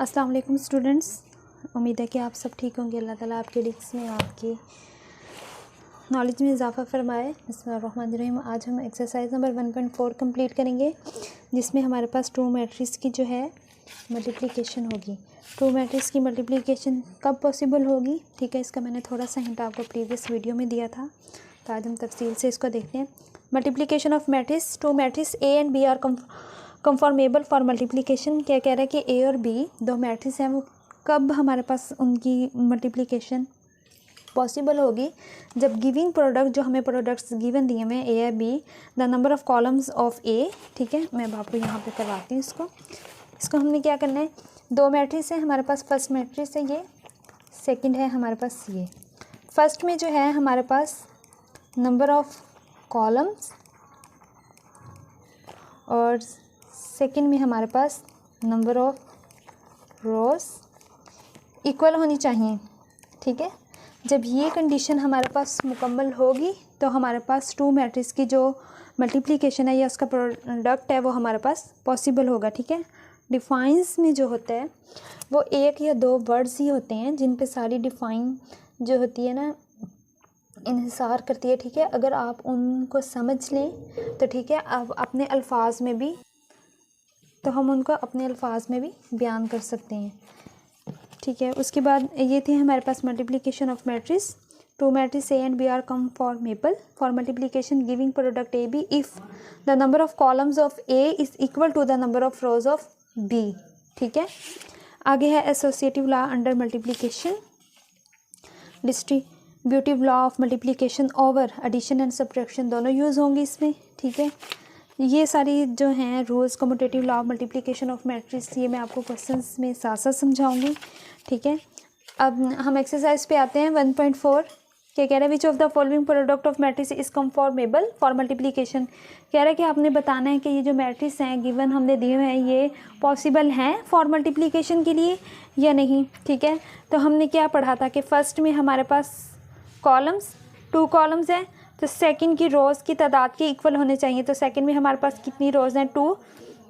अस्सलाम वालेकुम स्टूडेंट्स, उम्मीद है कि आप सब ठीक होंगे। अल्लाह ताला आपके डिस्क में आपकी नॉलेज में इजाफ़ा फरमाए। बिस्मिल्लाहिर्रहमानिर्रहीम। आज हम एक्सरसाइज नंबर 1.4 कंप्लीट करेंगे, जिसमें हमारे पास टू मैट्रिक्स की जो है मल्टीप्लिकेशन होगी। टू मैट्रिक्स की मल्टीप्लिकेशन कब पॉसिबल होगी, ठीक है, इसका मैंने थोड़ा सा हिंट आपको प्रीवियस वीडियो में दिया था, तो आज हम तफसील से इसको देखते हैं। Multiplication of matrix, two matrix A and B are conformable for multiplication. क्या कह रहा है कि ए और बी दो मैट्रिक्स हैं, वो कब हमारे पास उनकी मल्टीप्लिकेशन पॉसिबल होगी, जब गिविंग प्रोडक्ट, जो हमें प्रोडक्ट्स गिवन दिए हुए ए या B, the number of columns of A, ठीक है, मैं आपको यहाँ पे करवाती हूँ इसको हमने क्या करना है, दो मैट्रिक्स है हमारे पास। फर्स्ट मैट्रिक्स है ये, सेकंड है हमारे पास ये। फर्स्ट में जो है हमारे पास नंबर ऑफ कॉलम्स और सेकंड में हमारे पास नंबर ऑफ रोज इक्वल होनी चाहिए, ठीक है। जब ये कंडीशन हमारे पास मुकम्मल होगी तो हमारे पास टू मैट्रिक्स की जो मल्टीप्लिकेशन है या उसका प्रोडक्ट है वो हमारे पास पॉसिबल होगा, ठीक है। डिफाइंस में जो होता है वो एक या दो वर्ड्स ही होते हैं जिन पे सारी डिफाइन जो होती है ना इन्हिसार करती है, ठीक है। अगर आप उनको समझ लें तो ठीक है, आप अपने अल्फाज में भी, तो हम उनको अपने अल्फाज में भी बयान कर सकते हैं, ठीक है। उसके बाद ये थी हमारे पास multiplication of matrix. Two matrix A and B are conformable for multiplication giving product A B if the number of columns of A is equal to the number of rows of B, ठीक है। आगे है associative law under multiplication, distributive law of multiplication over addition and subtraction, दोनों use होंगे इसमें, ठीक है। ये सारी जो हैं rules, commutative law of multiplication of matrix, ये मैं आपको क्वेश्चंस में साथ साथ समझाऊंगी, ठीक है। अब हम एक्सरसाइज पे आते हैं 1.4। क्या कह रहा है, which of the following product of matrix is conformable for multiplication. कह रहा है कि आपने बताना है कि ये जो मैट्रिक्स हैं गिवन हमने दिए हुए हैं ये पॉसिबल हैं फॉर मल्टीप्लिकेशन के लिए या नहीं, ठीक है। तो हमने क्या पढ़ा था कि फर्स्ट में हमारे पास कॉलम्स, टू कॉलम्स हैं, तो सेकंड की रोज़ की तादाद के इक्वल होने चाहिए। तो सेकंड में हमारे पास कितनी रोज़ हैं, 2,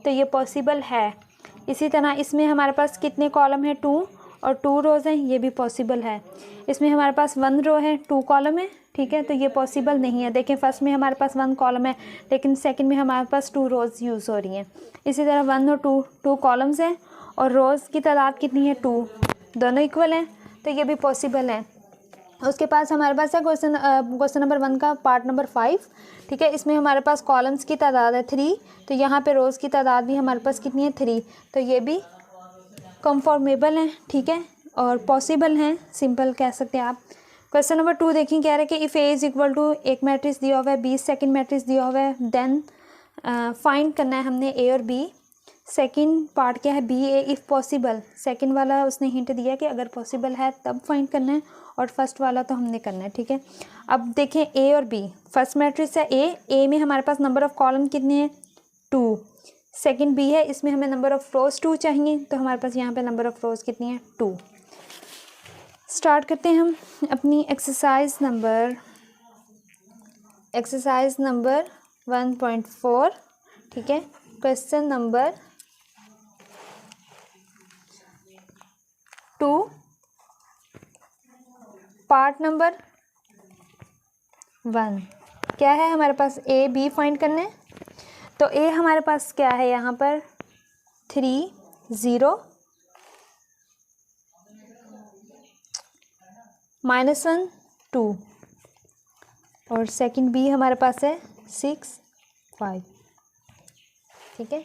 तो ये पॉसिबल है। इसी तरह इसमें हमारे पास कितने कॉलम हैं, 2 और 2 रोज़ हैं, ये भी पॉसिबल है। इसमें हमारे पास 1 रो है, 2 कॉलम है, ठीक है, तो ये पॉसिबल नहीं है। देखें फर्स्ट में हमारे पास 1 कॉलम है लेकिन सेकंड में हमारे पास 2 रोज़ यूज़ हो रही हैं। इसी तरह 1 और 2 कॉलम्स हैं और रोज़ की तादाद कितनी है, 2, दोनों इक्वल हैं, तो ये भी पॉसिबल है। उसके पास हमारे पास है क्वेश्चन नंबर 1 का पार्ट नंबर 5, ठीक है। इसमें हमारे पास कॉलम्स की तादाद है 3, तो यहाँ पे रोज़ की तादाद भी हमारे पास कितनी है, 3, तो ये भी कंफॉर्मेबल हैं, ठीक है, और पॉसिबल हैं, सिंपल कह सकते हैं आप। क्वेश्चन नंबर 2 देखिए, कह रहे हैं कि if A is equal to, एक मैट्रिक्स दिया हुआ है, बी सेकंड मैट्रिक्स दिया हुआ है, देन फाइंड करना है हमने ए और बी। सेकंड पार्ट क्या है, B A if possible, second वाला उसने हिंट दिया कि अगर पॉसिबल है तब फाइंड करना है, और फर्स्ट वाला तो हमने करना है, ठीक है। अब देखें ए और बी, फर्स्ट मैट्रिक्स है ए में हमारे पास नंबर ऑफ कॉलम कितने हैं, 2, सेकंड बी है, इसमें हमें नंबर ऑफ रोज 2 चाहिए, तो हमारे पास यहाँ पे नंबर ऑफ रोज कितनी है, 2। स्टार्ट करते हैं हम अपनी एक्सरसाइज नंबर 1.4, ठीक है। क्वेश्चन नंबर 2 पार्ट नंबर 1, क्या है हमारे पास, ए बी फाइंड करना है। तो ए हमारे पास क्या है यहाँ पर, 3 0 -1 2, और सेकंड बी हमारे पास है 6 5, ठीक है।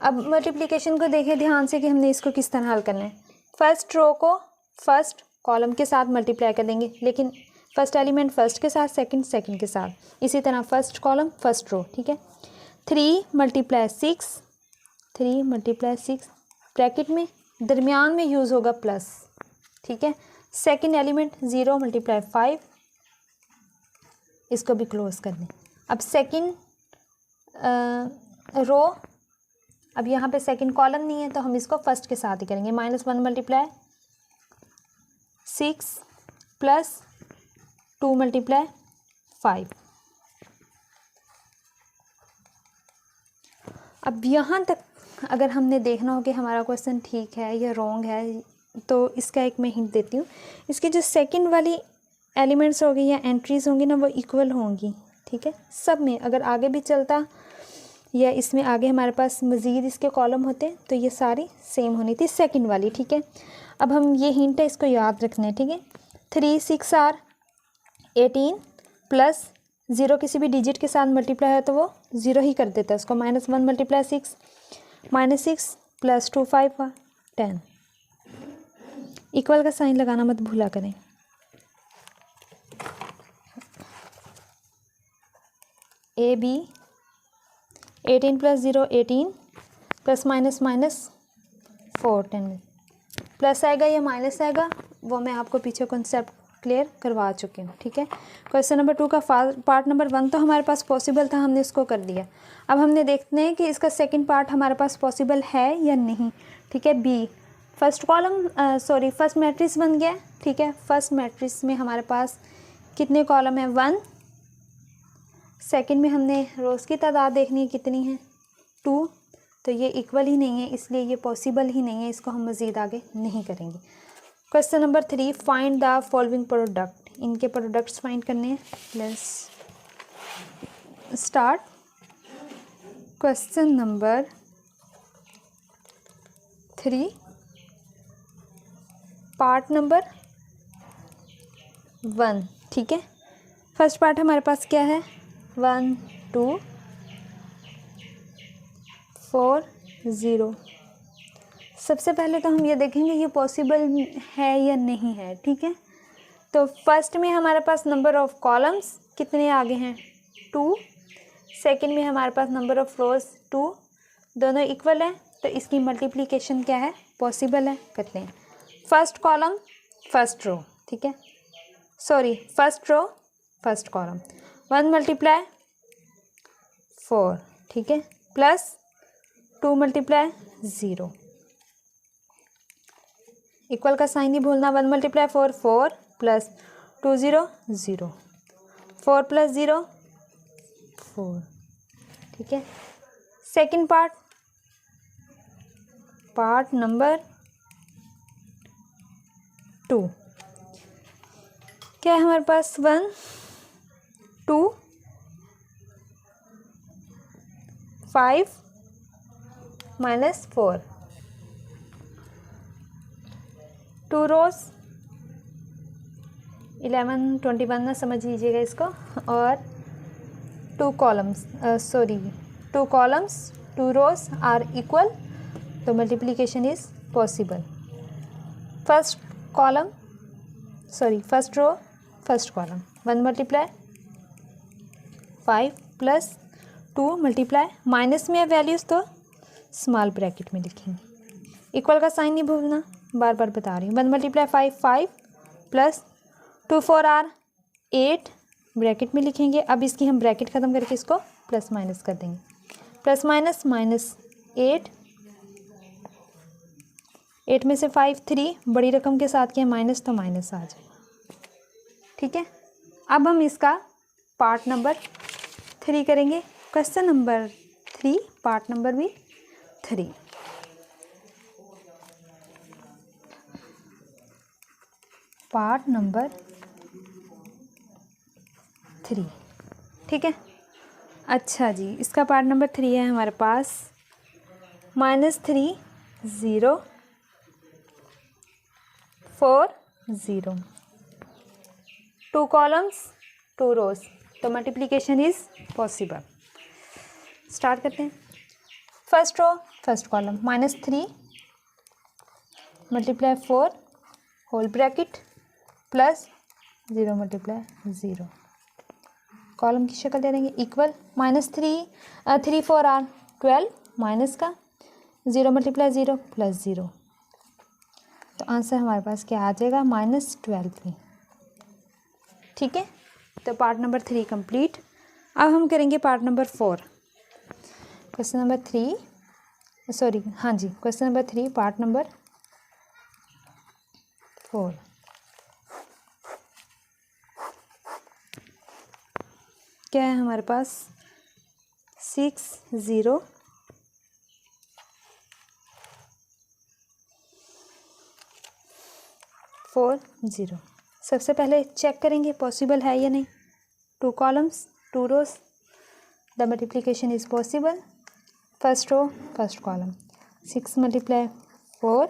अब मल्टीप्लिकेशन को देखें ध्यान से कि हमने इसको किस तरह हल करना है। फर्स्ट रो को फर्स्ट कॉलम के साथ मल्टीप्लाई कर देंगे, लेकिन फर्स्ट एलिमेंट फर्स्ट के साथ, सेकंड के साथ, इसी तरह फर्स्ट कॉलम फर्स्ट रो, ठीक है। 3 × 6, 3 × 6 ब्रैकेट में दरमियान में यूज़ होगा प्लस, ठीक है। सेकंड एलिमेंट 0 × 5, इसको भी क्लोज कर दें। अब सेकंड रो, अब यहाँ पे सेकंड कॉलम नहीं है तो हम इसको फर्स्ट के साथ ही करेंगे, -1 × 6 + 2 × 5। अब यहाँ तक अगर हमने देखना हो कि हमारा क्वेश्चन ठीक है या रॉन्ग है, तो इसका एक मैं हिंट देती हूँ। इसकी जो सेकंड वाली एलिमेंट्स होगी या एंट्रीज़ होंगी ना, वो इक्वल होंगी, ठीक है, सब में। अगर आगे भी चलता या इसमें आगे हमारे पास मज़ीद इसके कॉलम होते तो ये सारी सेम होनी थी, सेकंड वाली, ठीक है। अब हम ये हिंट है, इसको याद रखना है, ठीक है। 3 6 आर 18 प्लस 0 किसी भी डिजिट के साथ मल्टीप्लाई है तो वो 0 ही कर देता है उसको। -1 × 6 -6 + 2 5 10। इक्वल का साइन लगाना मत भूला करें। ए बी 18 + 0 18 ± -4 10 प्लस आएगा या माइनस आएगा, वो मैं आपको पीछे कॉन्सेप्ट क्लियर करवा चुकी हूँ, ठीक है। क्वेश्चन नंबर 2 का पार्ट नंबर 1 तो हमारे पास पॉसिबल था, हमने इसको कर दिया। अब हमने देखते हैं कि इसका सेकंड पार्ट हमारे पास पॉसिबल है या नहीं, ठीक है। बी फर्स्ट फर्स्ट मैट्रिक्स बन गया, ठीक है। फर्स्ट मैट्रिक्स में हमारे पास कितने कॉलम है, 1। सेकंड में हमने रोज़ की तादाद देखनी है, कितनी है, 2। तो ये इक्वल ही नहीं है, इसलिए ये पॉसिबल ही नहीं है, इसको हम मज़ीद आगे नहीं करेंगे। Question number 3, find the following product. इनके प्रोडक्ट्स फाइंड करने हैं। Let's start. Question number 3 part number 1, ठीक है। फर्स्ट पार्ट हमारे पास क्या है, 1 2 4 0। सबसे पहले तो हम ये देखेंगे ये पॉसिबल है या नहीं है, ठीक है। तो फर्स्ट में हमारे पास नंबर ऑफ़ कॉलम्स कितने आगे हैं, 2। सेकंड में हमारे पास नंबर ऑफ़ रोज़ 2, दोनों इक्वल हैं, तो इसकी मल्टीप्लिकेशन क्या है, पॉसिबल है। करते हैं। फर्स्ट कॉलम फर्स्ट रो, ठीक है, sorry first row first column, 1 × 4, ठीक है, प्लस 2 × 0। इक्वल का साइन नहीं भूलना। 1 × 4 4 प्लस 2 0 0, 4 + 0 4, ठीक है। सेकंड पार्ट नंबर 2 क्या है हमारे पास, 1 2 5 -4, 2 रोज़ 11 21 ना समझ लीजिएगा इसको, और 2 columns 2 columns 2 rows are equal, तो multiplication is possible. First row first column, 1 × 5 plus 2 × minus में है वैल्यूज़ तो स्मॉल ब्रैकेट में लिखेंगे। इक्वल का साइन नहीं भूलना, बार बार बता रही हूँ। 1 × 5 5 प्लस 2 4 आर 8 ब्रैकेट में लिखेंगे। अब इसकी हम ब्रैकेट ख़त्म करके इसको प्लस माइनस कर देंगे। प्लस माइनस -8, 8 में से 5 3, बड़ी रकम के साथ किया माइनस तो माइनस आ जाए, ठीक है। अब हम इसका पार्ट नंबर 3 करेंगे। क्वेश्चन नंबर 3 पार्ट नंबर भी 3। पार्ट नंबर 3, ठीक है। अच्छा जी, इसका पार्ट नंबर 3 है हमारे पास, -3 0 4 0, 2 कॉलम्स 2 रोज़, तो मल्टीप्लिकेशन इज़ पॉसिबल। स्टार्ट करते हैं। First row first column, -3 × 4 whole bracket plus 0 × 0, column की शक्ल दे देंगे इक्वल। -3 4 आर 12, माइनस का 0 × 0 प्लस 0, तो आंसर हमारे पास क्या आ जाएगा, -12 में, ठीक है। तो पार्ट नंबर 3 कंप्लीट। अब हम करेंगे part number 4। Question number 3 question number 3 part number 4। क्या है हमारे पास, 6 0 4 0। सबसे पहले चेक करेंगे पॉसिबल है या नहीं। 2 columns 2 rows, the multiplication is possible. First row first column, 6 × 4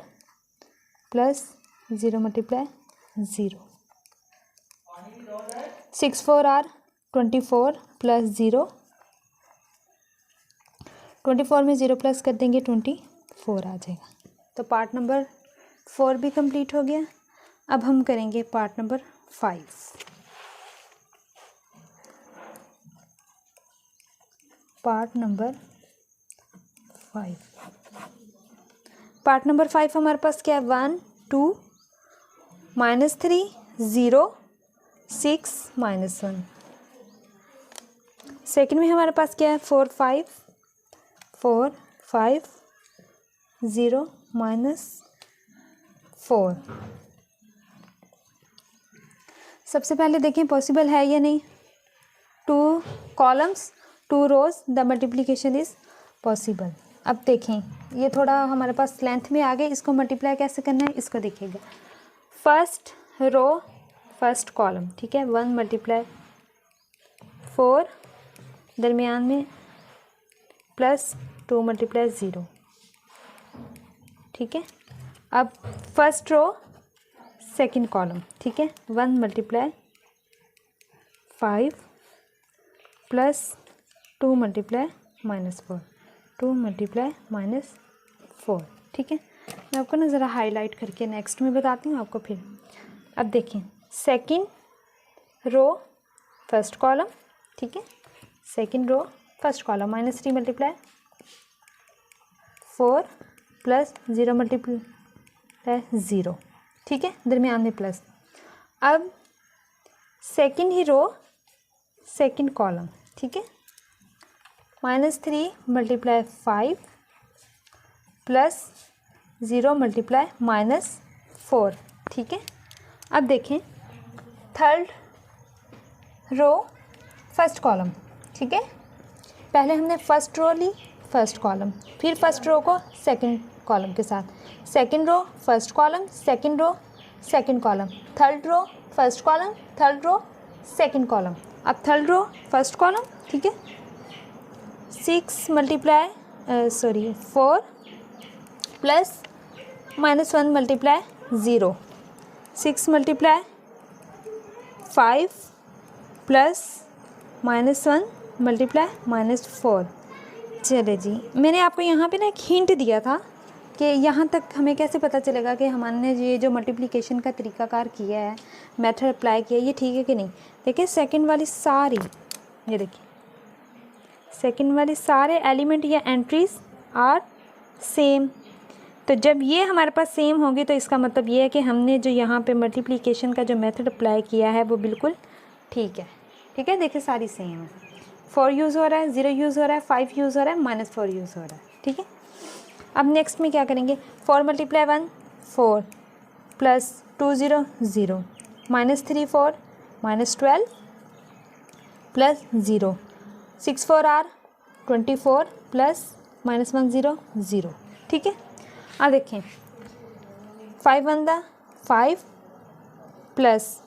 plus 0 × 0, 6 4 are 24 plus 0, 24 में 0 प्लस कर देंगे 24 आ जाएगा। तो पार्ट नंबर 4 भी कंप्लीट हो गया। अब हम करेंगे पार्ट नंबर 5। पार्ट नंबर 5 हमारे पास क्या है, 1 2 -3 0 6 -1। सेकंड में हमारे पास क्या है, 4 5 0 -4। सबसे पहले देखें पॉसिबल है या नहीं। 2 columns 2 rows, the multiplication is possible. अब देखें ये थोड़ा हमारे पास लेंथ में आ गए, इसको मल्टीप्लाई कैसे करना है इसको देखिएगा। फर्स्ट रो फर्स्ट कॉलम, ठीक है, 1 × 4, दरमियान में प्लस 2 × 0, ठीक है। अब फर्स्ट रो सेकंड कॉलम, ठीक है, 1 × 5 प्लस 2 × -4, 2 × -4, ठीक है। मैं आपको ना ज़रा हाईलाइट करके नेक्स्ट में बताती हूँ आपको फिर। अब देखें सेकंड रो फर्स्ट कॉलम, ठीक है, second row first column, -3 × 4 plus 0 × 0, ठीक है, दरमियान में प्लस। अब सेकंड ही रो सेकंड कॉलम, ठीक है, -3 × 5 प्लस 0 × -4, ठीक है। अब देखें थर्ड रो फर्स्ट कॉलम, ठीक है, पहले हमने फर्स्ट रो ली फर्स्ट कॉलम, फिर फर्स्ट रो को सेकंड कॉलम के साथ, second row first column second row second column, third row first column third row second column. अब थर्ड रो फर्स्ट कॉलम, ठीक है, 4 प्लस -1 × 0, 6 × 5 प्लस -1 × -4। चले जी, मैंने आपको यहाँ पे ना एक हिंट दिया था कि यहाँ तक हमें कैसे पता चलेगा कि हमने ये जो मल्टीप्लिकेशन का तरीकाकार किया है, मेथड अप्लाई किया है, ये ठीक है कि नहीं। देखिए सेकंड वाली सारी, ये देखिए सेकंड वाली सारे एलिमेंट या एंट्रीज आर सेम। तो जब ये हमारे पास सेम होगी तो इसका मतलब ये है कि हमने जो यहाँ पे मल्टीप्लिकेशन का जो मेथड अप्लाई किया है वो बिल्कुल ठीक है, ठीक है। देखिए सारी सेम है, 4 यूज़ हो रहा है, 0 यूज़ हो रहा है, 5 यूज़ हो रहा है, -4 यूज़ हो रहा है, ठीक है। अब नेक्स्ट में क्या करेंगे, 4 × 1 4 प्लस 2 0 0, -3 4 -12 प्लस 0, 6 4 आर 24 प्लस -1 0 0, ठीक है। अब देखें 5 1 5 प्लस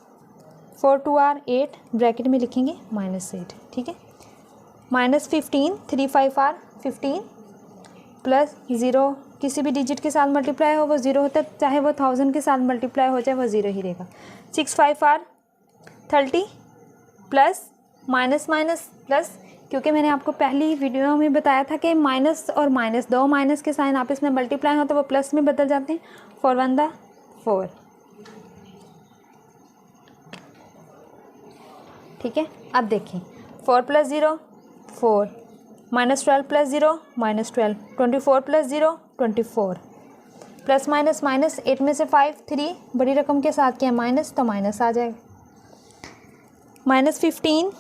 4 2 आर 8, ब्रैकेट में लिखेंगे -8, ठीक है, -15 3 5 आर 15 प्लस 0, किसी भी डिजिट के साथ मल्टीप्लाई हो वो 0 होता है, चाहे वो 1000 के साथ मल्टीप्लाई हो जाए वो 0 ही रहेगा। 6 5 आर 30 प्लस माइनस प्लस, क्योंकि मैंने आपको पहली वीडियो में बताया था कि माइनस और माइनस, दो माइनस के साइन आपस में मल्टीप्लाई हो तो वो प्लस में बदल जाते हैं। 4 1 4, ठीक है। अब देखें 4 + 0 4, -12 + 0 -12, 24 + 0 24, प्लस माइनस माइनस, 8 में से 5 3, बड़ी रकम के साथ क्या माइनस, तो माइनस आ जाएगा। -15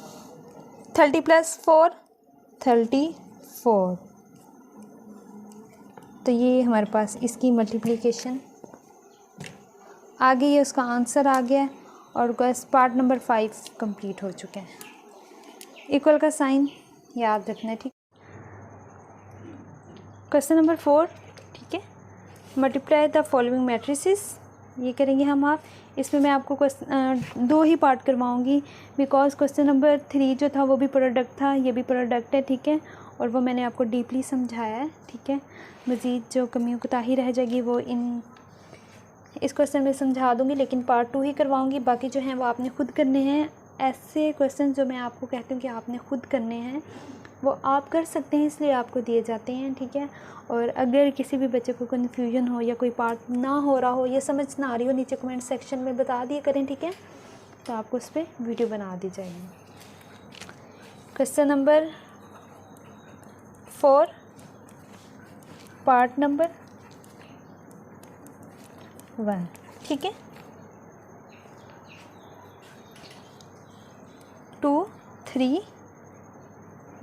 30 + 4 34, तो ये हमारे पास इसकी मल्टीप्लिकेशन आ गई है, उसका आंसर आ गया है और बस पार्ट नंबर 5 कंप्लीट हो चुके हैं। इक्वल का साइन याद रखना है, ठीक। क्वेश्चन नंबर 4, ठीक है। मल्टीप्लाई द फॉलोइंग मैट्रिसेस ये करेंगे हम आप। इसमें मैं आपको दो ही पार्ट करवाऊंगी, बिकॉज क्वेश्चन नंबर 3 जो था वो भी प्रोडक्ट था, ये भी प्रोडक्ट है, ठीक है, और वो मैंने आपको डीपली समझाया है, ठीक है। मज़ीद जो कमियों कोताही रह जाएगी वो इस क्वेश्चन में समझा दूंगी, लेकिन पार्ट 2 ही करवाऊंगी। बाकी जो हैं वो आपने खुद करने हैं। ऐसे क्वेश्चन जो मैं आपको कहती हूँ कि आपने खुद करने हैं वो आप कर सकते हैं, इसलिए आपको दिए जाते हैं, ठीक है। और अगर किसी भी बच्चे को कन्फ्यूजन हो या कोई पार्ट ना हो रहा हो या समझ ना आ रही हो, नीचे कमेंट सेक्शन में बता दिया करें, ठीक है, तो आपको उस पर वीडियो बना दी जाएगी। क्वेश्चन नंबर 4 पार्ट नंबर 1, ठीक है। 2 3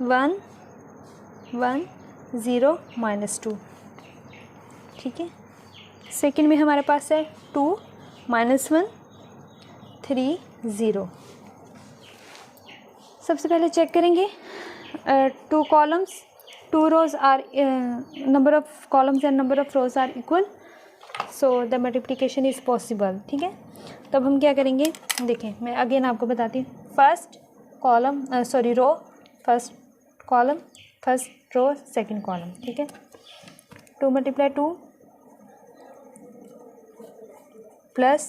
1 1 0 -2, ठीक है। सेकंड में हमारे पास है 2 -1 3 0। सबसे पहले चेक करेंगे 2 columns 2 rows are number of columns and number of rows are equal, so the multiplication is possible, ठीक है। तब हम क्या करेंगे, देखें मैं अगेन आपको बताती हूँ। First column row, first column, first row, second column, ठीक है। 2 × 2 प्लस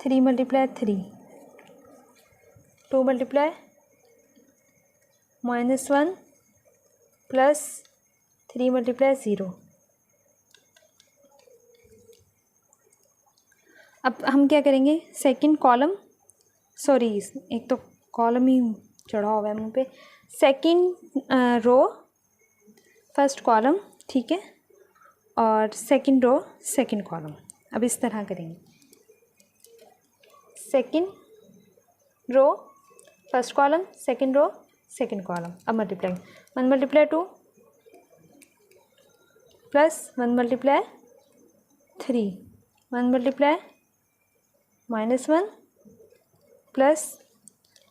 3 × 3, 2 × -1 प्लस 3 × 0। अब हम क्या करेंगे, सेकंड कॉलम, सॉरी एक तो कॉलम ही चढ़ा हुआ है मुंह पे, सेकंड रो फर्स्ट कॉलम, ठीक है, और सेकंड रो सेकंड कॉलम। अब इस तरह करेंगे, second row first column, second row second column. अब multiply 1 × 2 plus 1 × 3, 1 × -1 plus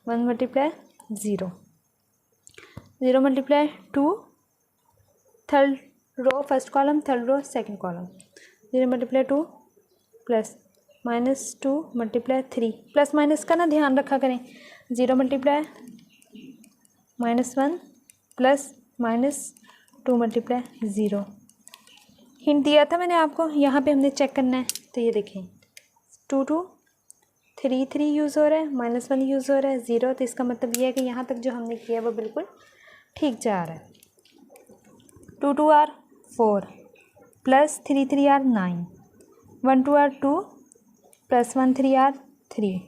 1 × 0, 0 × 2 third row first column, third row second column, 0 × 2 plus -2 × 3, plus minus का ना ध्यान रखा करें, 0 × -1 प्लस -2 × 0। हिंट दिया था मैंने आपको, यहाँ पे हमने चेक करना है, तो ये देखें 2 2 3 3 यूज़ हो रहा है, -1 यूज़ हो रहा है, 0, तो इसका मतलब ये है कि यहाँ तक जो हमने किया है वो बिल्कुल ठीक जा रहा है। 2 2 are 4 plus 3 3 are 9, 1 2 are 2 plus 1 3 are 3,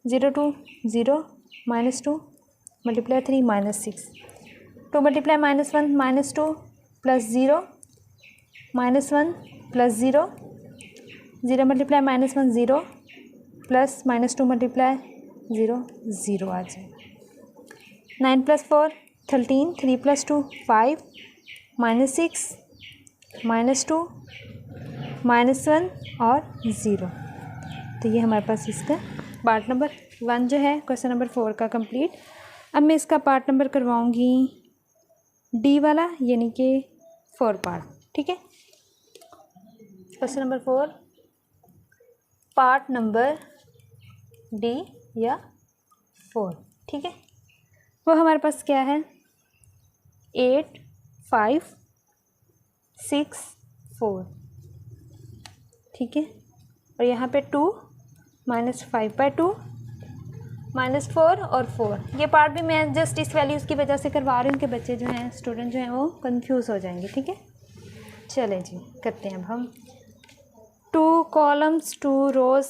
0 2 0 -2 × 3 -6, 2 × -1 -2 plus 0 -1 plus 0, 0 × -1 0 plus -2 × 0 0 आ जाए। 9 + 4 13, 3 + 2 5, -6 -2 -1 और 0। तो ये हमारे पास इसका पार्ट नंबर 1 जो है क्वेश्चन नंबर 4 का कंप्लीट। अब मैं इसका पार्ट नंबर करवाऊंगी डी वाला, यानी कि 4 पार्ट, ठीक है। Question number 4 part number D या 4, ठीक है। वो हमारे पास क्या है, 8 5 6 4, ठीक है। और यहाँ पे 2 -5/2 -4 और 4। ये पार्ट भी मैं जस्ट इस वैल्यूज़ की वजह से करवा रही हूँ कि बच्चे जो हैं, स्टूडेंट जो हैं वो कंफ्यूज हो जाएंगे, ठीक है। चलें जी, करते हैं अब हम। 2 columns 2 rows,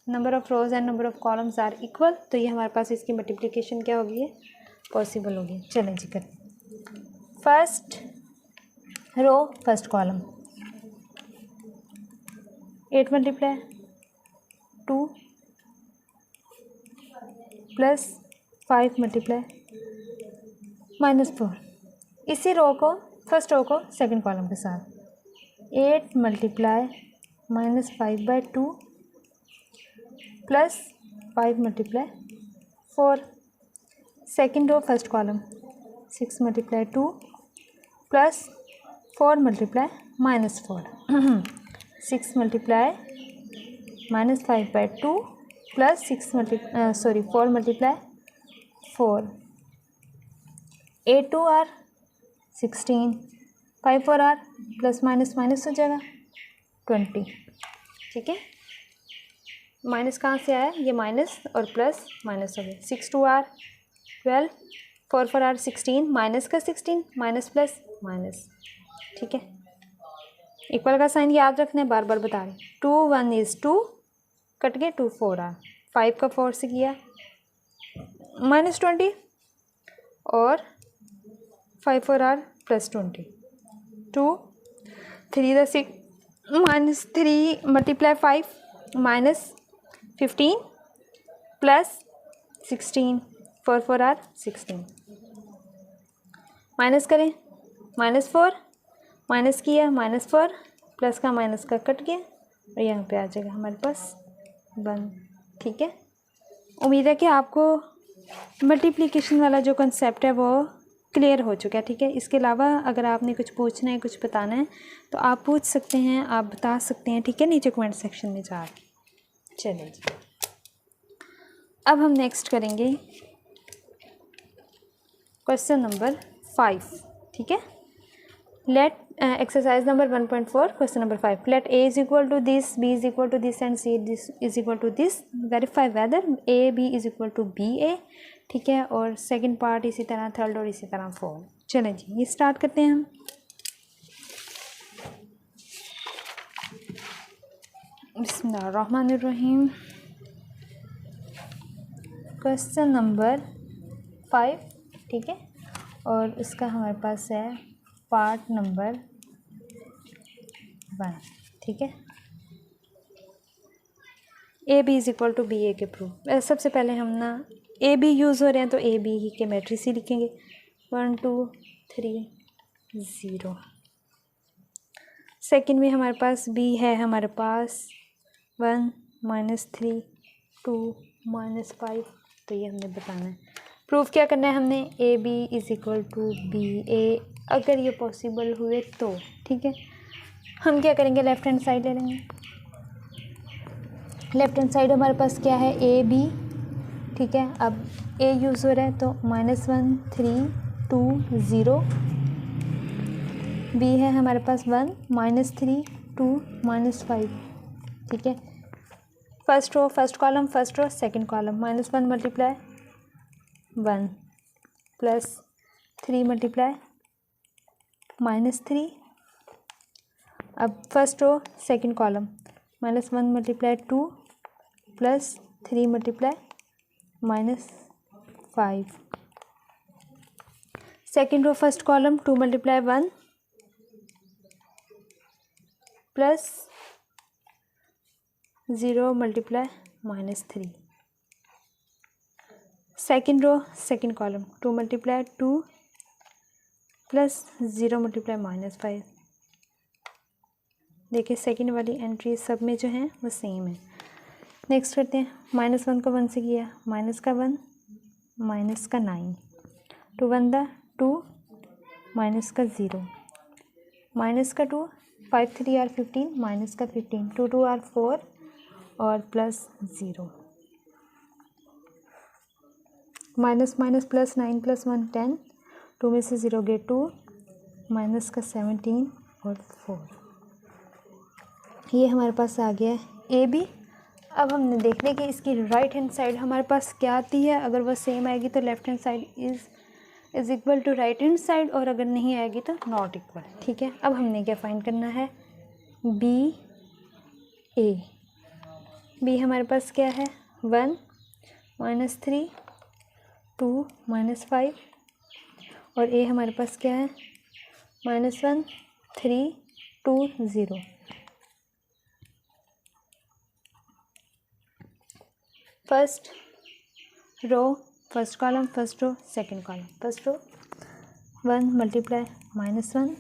number of rows and number of columns are equal, तो ये हमारे पास इसकी मल्टीप्लिकेशन क्या होगी, है पॉसिबल होगी। चलें जी करते हैं। First row first column, 8 × 2 plus 5 × -4। इसी रो को, फर्स्ट रो को सेकंड कॉलम के साथ, 8 × -5/2 plus 5 × 4। Second row first column, 6 × 2 plus 4 × -4, 6 × -5/2 plus 4 मल्टीप्लाई 4, 8 2 are 16, 5 4 are plus minus minus हो जाएगा 20। ठीक है, माइनस कहाँ से आया, ये माइनस और प्लस माइनस हो गया। 6 2 आर 12, 4 4 आर 16, माइनस का 16, माइनस प्लस माइनस। ठीक है, इक्वल का साइन याद रखना है, बार बार बता रही। 2 1 इज़ 2, कट गए 2 4 आर, 5 का 4 से किया -20 और 5 4 are plus 20, 2 3 the 6 -3 multiply 5 -15 plus 16, 4 4 are 16, minus करें -4, माइनस किया -4, प्लस का माइनस का कट गया और यहाँ पे आ जाएगा हमारे पास 1। ठीक है, उम्मीद है कि आपको मल्टीप्लिकेशन वाला जो कंसेप्ट है वो क्लियर हो चुका है। ठीक है, इसके अलावा अगर आपने कुछ पूछना है, कुछ बताना है तो आप पूछ सकते हैं, आप बता सकते हैं। ठीक है, नीचे कमेंट सेक्शन में जाके। चलिए जी, अब हम नेक्स्ट करेंगे क्वेश्चन नंबर 5। ठीक है, let exercise number 1.4 question number 5, let a is equal to this, b is equal to this and c is equal to this, verify whether a b is equal to b a। ठीक है, और second part इसी तरह, third और इसी तरह fourth. चलें जी, ये स्टार्ट करते हैं हम। बिस्मिल्लाहिर्रहमानिर्रहीम। Question number 5। ठीक है, और इसका हमारे पास है पार्ट नंबर 1। ठीक है, A B is equal to B A के प्रूफ। सबसे पहले हम ना ए बी यूज़ हो रहे हैं तो ए बी ही के मैट्रिक्स ही लिखेंगे, 1 2 3 0। सेकंड में हमारे पास बी है, हमारे पास 1 -3 2 -5, तो ये हमने बताना है। प्रूफ क्या करना है हमने, A B is equal to B A, अगर ये पॉसिबल हुए तो। ठीक है, हम क्या करेंगे, लेफ्ट हैंड साइड ले लेंगे। लेफ्ट हैंड साइड हमारे पास क्या है, ए बी। ठीक है, अब ए यूज़ हो रहा है तो -1 3 2 0, बी है हमारे पास 1 -3 2 -5। ठीक है, first row first column, first row second column, -1 multiply 1 plus 3 multiply -3। अब first row second column, -1 multiply 2 plus 3 multiply -5। Second row first column, 2 multiply 1 plus 0 multiply -3। Second row second column, 2 multiply 2 plus 0 multiply -5। देखिए second वाली entry सब में जो है वो same है। Next करते हैं, -1 को 1 से किया, माइनस का 1 माइनस का 9, 2 1 दा 2 माइनस का 0, माइनस का 2 5 3 आर 15, माइनस का 15, 2 2 आर 4 और plus 0, minus minus plus 9 plus 1 10, 2 में से 0 गए 2, माइनस का 17 और 4। ये हमारे पास आ गया है ए बी। अब हमने देखना है कि इसकी राइट हैंड साइड हमारे पास क्या आती है। अगर वह सेम आएगी तो left hand side is equal to right hand side, और अगर नहीं आएगी तो नॉट इक्वल। ठीक है, अब हमने क्या फाइंड करना है, बी ए। बी हमारे पास क्या है, 1 -3 2 -5, और ए हमारे पास क्या है, -1 3 2 0। First row first column, first row second column, first row 1 multiply -1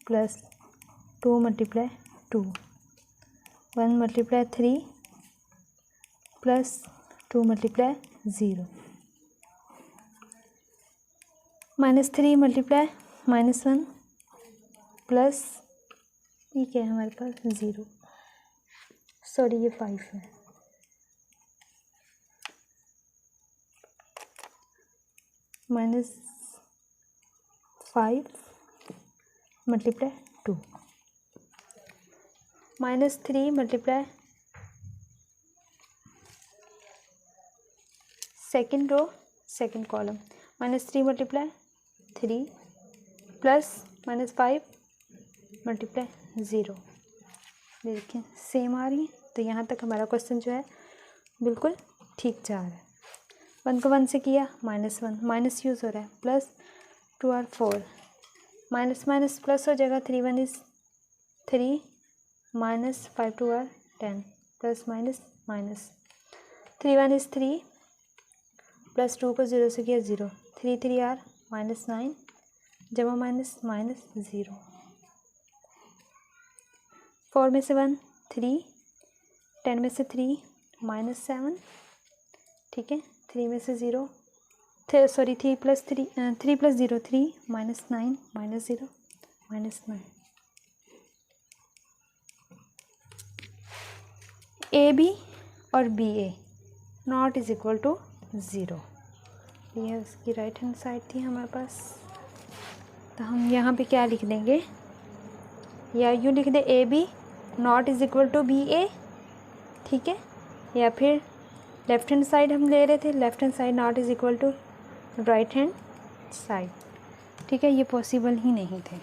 plus 2 multiply 2, 1 multiply 3 plus 2 multiply 0, -3 multiply -1 plus, ठीक है हमारे पास 0, सॉरी ये 5 है, -5 multiply 2, -3 multiply second row second column, -3 multiply 3 plus -5 multiply 0। देखिए सेम आ रही है। तो यहाँ तक हमारा क्वेश्चन जो है बिल्कुल ठीक जा रहा है। 1 को 1 से किया -1, माइनस यूज़ हो रहा है, प्लस 2 और 4, माइनस माइनस प्लस हो जाएगा, 3 1 इज़ 3, -5 2 और 10, plus minus minus, 3 1 is 3, plus 2 को 0 से किया 0, 3 3 आर -9 जमा माइनस माइनस 0, 4 में से 1 3, 10 में से 3 -7, ठीक है, 3 में से 0 सॉरी 3 प्लस 0 3 -9 -0 -9। AB और BA not is equal to 0, ये उसकी राइट हैंड साइड थी हमारे पास। तो हम यहाँ पे क्या लिख देंगे, या यूँ लिख दे AB not is equal to BA, ठीक है, या फिर लेफ्ट हैंड साइड हम ले रहे थे, left hand side not is equal to right hand side, ठीक है, ये पॉसिबल ही नहीं थे।